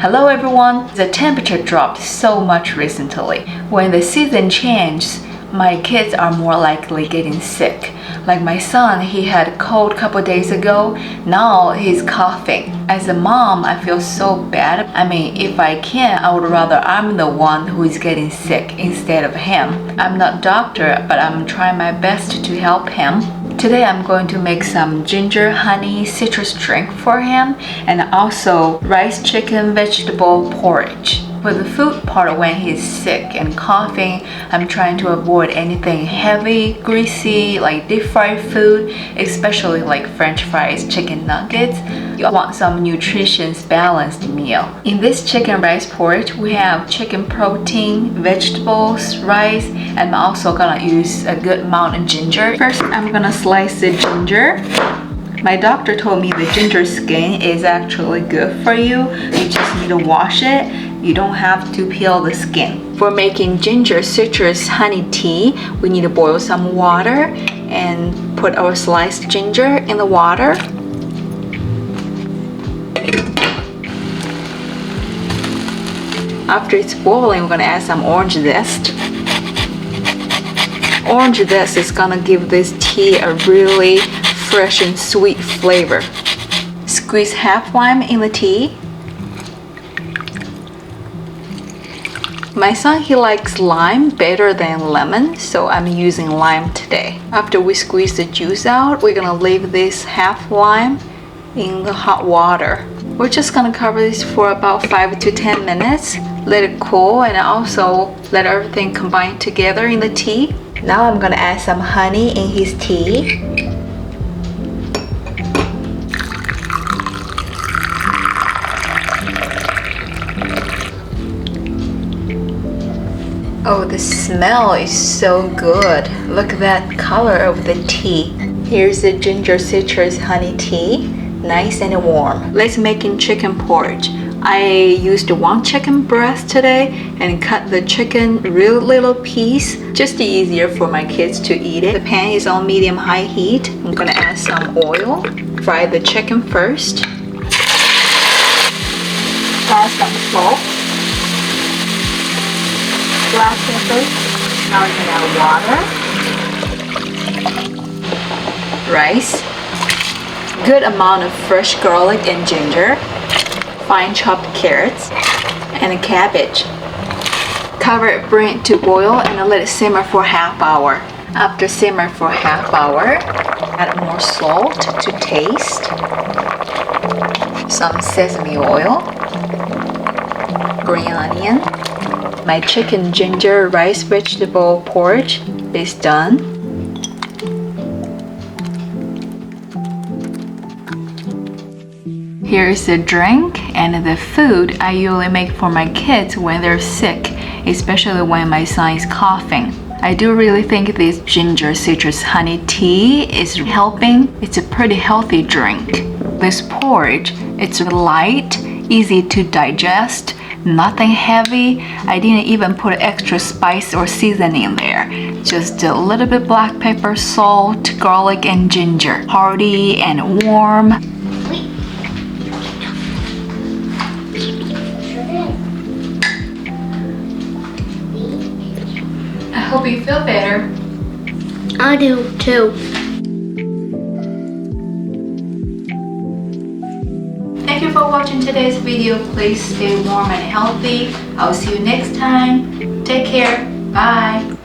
Hello everyone! The temperature dropped so much recently. When the season changes, my kids are more likely getting sick. Like my son, he had a cold a couple days ago. Now he's coughing. As a mom, I feel so bad. I mean, if I can, I would rather I'm the one who is getting sick instead of him. I'm not a doctor, but I'm trying my best to help him. Today I'm going to make some ginger honey citrus drink for him and also rice chicken vegetable porridge. For the food part, when he's sick and coughing, I'm trying to avoid anything heavy, greasy, like deep fried food, especially like french fries, chicken nuggets. You want some nutritious balanced meal. In this chicken rice porridge, we have chicken protein, vegetables, rice, and I'm also gonna use a good amount of ginger. First, I'm gonna slice the ginger. My doctor told me the ginger skin is actually good for you. You just need to wash it. You don't have to peel the skin. For making ginger citrus honey tea, we need to boil some water and put our sliced ginger in the water. After it's boiling, we're gonna add some orange zest. Orange zest is gonna give this tea a really fresh and sweet flavor. Squeeze half lime in the tea. My son, he likes lime better than lemon, so I'm using lime today. After we squeeze the juice out, we're gonna leave this half lime in the hot water. We're just gonna cover this for about 5 to 10 minutes. Let it cool and also let everything combine together in the tea. Now I'm gonna add some honey in his tea. Oh, the smell is so good. Look at that color of the tea. Here's the ginger citrus honey tea. Nice and warm. Let's make chicken porridge. I used one chicken breast today and cut the chicken real little piece. Just easier for my kids to eat it. The pan is on medium-high heat. I'm gonna add some oil. Fry the chicken first. Add some salt. Black pepper. Now we're gonna add water. Rice. Good amount of fresh garlic and ginger. Fine chopped carrots. And cabbage. Cover it, bring it to boil, and let it simmer for half hour. After simmer for half hour, add more salt to taste. Some sesame oil. Green onion. My chicken ginger rice vegetable porridge is done. Here's the drink and the food I usually make for my kids when they're sick, especially when my son is coughing. I do really think this ginger citrus honey tea is helping. It's a pretty healthy drink. This porridge, it's light, easy to digest, nothing heavy. I didn't even put extra spice or seasoning in there. Just a little bit black pepper, salt, garlic, and ginger. Hearty and warm. I hope you feel better. I do too. Thank you for watching today's video. Please stay warm and healthy. I'll see you next time. Take care. Bye.